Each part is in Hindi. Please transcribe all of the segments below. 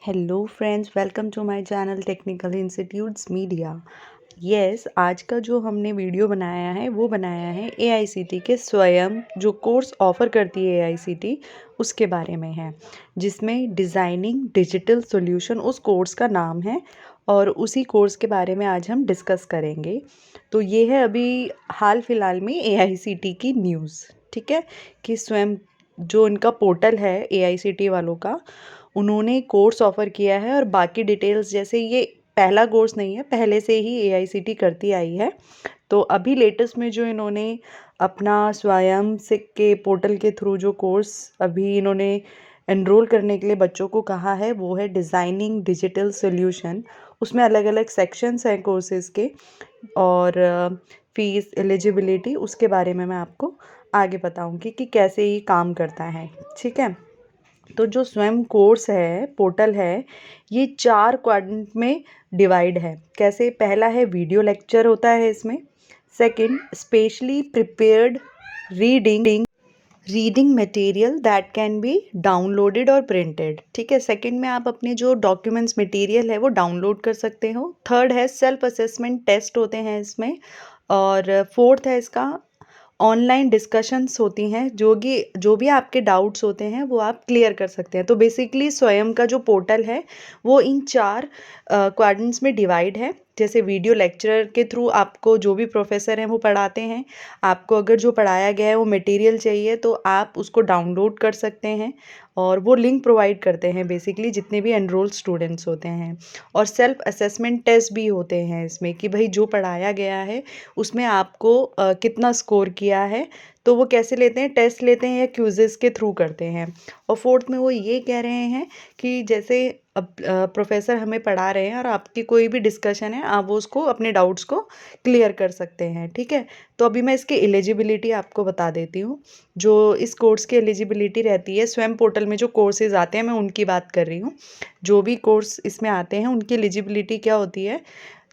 Hello friends, welcome to my channel technical institutes media. Yes, आज का जो हमने वीडियो बनाया है वो बनाया है एआईसीटी के स्वयं जो कोर्स ऑफ़र करती है एआईसीटी उसके बारे में है, जिसमें डिज़ाइनिंग डिजिटल सॉल्यूशन उस कोर्स का नाम है और उसी कोर्स के बारे में आज हम डिस्कस करेंगे। तो ये है अभी हाल फिलहाल में एआईसीटी की न्यूज़, ठीक है, कि स्वयं जो इनका पोर्टल है एआईसीटी वालों का, उन्होंने कोर्स ऑफ़र किया है और बाकी डिटेल्स जैसे ये पहला कोर्स नहीं है, पहले से ही एआईसीटी करती आई है। तो अभी लेटेस्ट में जो इन्होंने अपना स्वयं से के पोर्टल के थ्रू जो कोर्स अभी इन्होंने एनरोल करने के लिए बच्चों को कहा है वो है डिज़ाइनिंग डिजिटल सॉल्यूशन। उसमें अलग अलग सेक्शंस हैं कोर्सेज़ के और फ़ीस एलिजिबिलिटी उसके बारे में मैं आपको आगे बताऊंगी कि कैसे ये काम करता है, ठीक है। तो जो स्वयं कोर्स है पोर्टल है, ये 4 क्वाड्रेंट में डिवाइड है। कैसे? पहला है वीडियो लेक्चर होता है इसमें। Second, specially prepared reading reading material that can be downloaded और प्रिंटेड, ठीक है। सेकंड में आप अपने जो डॉक्यूमेंट्स मटेरियल है वो डाउनलोड कर सकते हो। थर्ड है सेल्फ असेसमेंट टेस्ट होते हैं इसमें। और फोर्थ है इसका ऑनलाइन डिस्कशंस होती हैं, जो भी आपके डाउट्स होते हैं वो आप क्लियर कर सकते हैं। तो बेसिकली स्वयं का जो पोर्टल है वो इन 4 क्वाड्रेंट्स में डिवाइड है। जैसे वीडियो लेक्चरर के थ्रू आपको जो भी प्रोफेसर हैं वो पढ़ाते हैं, आपको अगर जो पढ़ाया गया है वो मटेरियल चाहिए तो आप उसको डाउनलोड कर सकते हैं और वो लिंक प्रोवाइड करते हैं बेसिकली जितने भी एनरोल स्टूडेंट्स होते हैं। और सेल्फ असेसमेंट टेस्ट भी होते हैं इसमें कि भाई जो पढ़ाया गया है उसमें आपको कितना स्कोर किया है। तो वो कैसे लेते हैं? टेस्ट लेते हैं या क्विज़ेस के थ्रू करते हैं। और फोर्थ में वो ये कह रहे हैं कि जैसे अब प्रोफेसर हमें पढ़ा रहे हैं और आपकी कोई भी डिस्कशन है, आप वो उसको अपने डाउट्स को क्लियर कर सकते हैं, ठीक है। तो अभी मैं इसकी एलिजिबिलिटी आपको बता देती हूँ। जो इस कोर्स की एलिजिबिलिटी रहती है, स्वयं पोर्टल में जो कोर्सेज आते हैं मैं उनकी बात कर रही हूँ। जो भी कोर्स इसमें आते हैं उनकी एलिजिबिलिटी क्या होती है?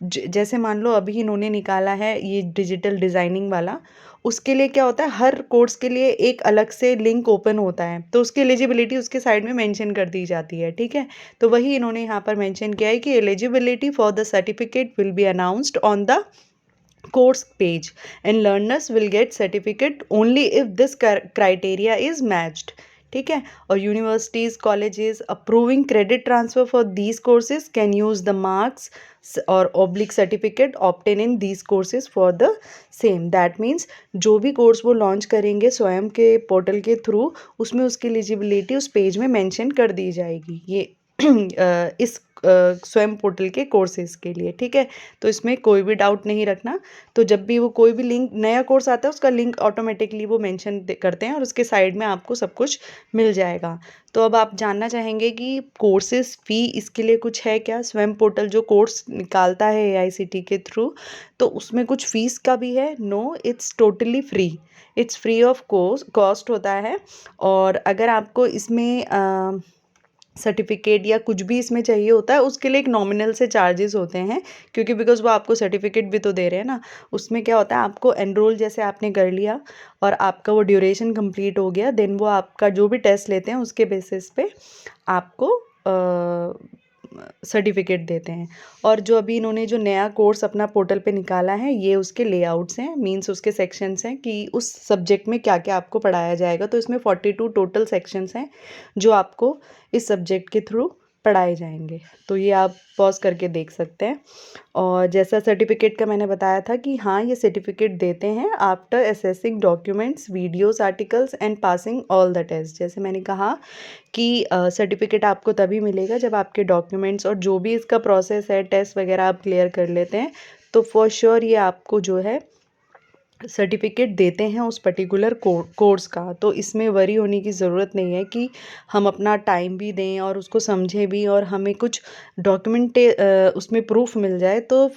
जैसे मान लो अभी इन्होंने निकाला है ये डिजिटल डिज़ाइनिंग वाला, उसके लिए क्या होता है, हर कोर्स के लिए एक अलग से लिंक ओपन होता है, तो उसकी एलिजिबिलिटी उसके साइड में मेंशन कर दी जाती है, ठीक है। तो वही इन्होंने यहाँ पर मेंशन किया है कि eligibility for the certificate will be announced on the course page and learners will get certificate only if this criteria is matched, ठीक है। और universities colleges approving credit transfer for these courses can use the marks और oblique certificate obtained in these courses for the same. That means जो भी कोर्स वो लॉन्च करेंगे स्वयं के पोर्टल के थ्रू, उसमें उसकी एलिजिबिलिटी उस पेज में मेंशन कर दी जाएगी। ये इस स्वयं पोर्टल के कोर्सेज़ के लिए, ठीक है। तो इसमें कोई भी डाउट नहीं रखना। तो जब भी वो कोई भी लिंक नया कोर्स आता है उसका लिंक ऑटोमेटिकली वो मेंशन करते हैं और उसके साइड में आपको सब कुछ मिल जाएगा। तो अब आप जानना चाहेंगे कि कोर्सेज़ फ़ी इसके लिए कुछ है क्या? स्वयं पोर्टल जो कोर्स निकालता है एआईसीटी के थ्रू, तो उसमें कुछ फ़ीस का भी है? No, it's totally free. It's free of cost होता है। और अगर आपको इसमें सर्टिफिकेट या कुछ भी इसमें चाहिए होता है उसके लिए एक नॉमिनल से चार्जेस होते हैं, क्योंकि बिकॉज वो आपको सर्टिफिकेट भी तो दे रहे हैं ना। उसमें क्या होता है, आपको एनरोल जैसे आपने कर लिया और आपका वो ड्यूरेशन कंप्लीट हो गया, देन वो आपका जो भी टेस्ट लेते हैं उसके बेसिस पे आपको सर्टिफिकेट देते हैं। और जो अभी इन्होंने जो नया कोर्स अपना पोर्टल पे निकाला है ये उसके लेआउट्स हैं, मींस उसके सेक्शंस हैं कि उस सब्जेक्ट में क्या क्या आपको पढ़ाया जाएगा। तो इसमें 42 टोटल सेक्शंस हैं जो आपको इस सब्जेक्ट के थ्रू पढ़ाए जाएंगे। तो ये आप पॉज करके देख सकते हैं। और जैसा सर्टिफिकेट का मैंने बताया था कि हाँ, ये सर्टिफिकेट देते हैं after assessing documents videos articles and passing all the test. जैसे मैंने कहा कि सर्टिफिकेट आपको तभी मिलेगा जब आपके डॉक्यूमेंट्स और जो भी इसका प्रोसेस है टेस्ट वगैरह आप क्लियर कर लेते हैं, तो फॉर श्योर ये आपको जो है सर्टिफिकेट देते हैं उस पर्टिकुलर कोर्स का। तो इसमें वरी होने की ज़रूरत नहीं है कि हम अपना टाइम भी दें और उसको समझें भी और हमें कुछ डॉक्यूमेंट उसमें प्रूफ मिल जाए, तो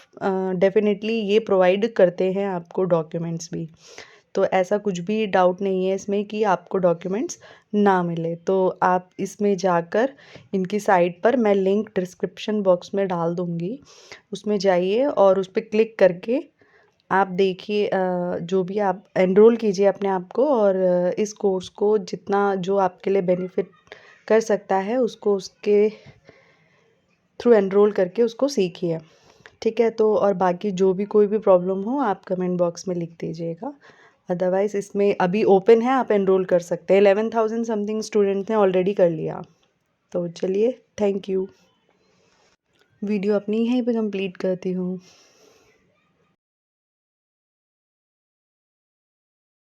डेफिनेटली ये प्रोवाइड करते हैं आपको डॉक्यूमेंट्स भी। तो ऐसा कुछ भी डाउट नहीं है इसमें कि आपको डॉक्यूमेंट्स ना मिले। तो आप इसमें जाकर इनकी साइट पर, मैं लिंक डिस्क्रिप्शन बॉक्स में डाल दूँगी, उसमें जाइए और उस पर क्लिक करके आप देखिए, जो भी आप एनरोल कीजिए अपने आप को और इस कोर्स को जितना जो आपके लिए बेनिफिट कर सकता है उसको उसके थ्रू एनरोल करके उसको सीखिए। ठीक है, तो और बाकी जो भी कोई भी प्रॉब्लम हो आप कमेंट बॉक्स में लिख दीजिएगा। अदरवाइज़ इसमें अभी ओपन है, आप एनरोल कर सकते हैं। 11,000 समथिंग स्टूडेंट ने ऑलरेडी कर लिया। तो चलिए, थैंक यू। वीडियो अपनी यहीं पे कंप्लीट करती हूँ।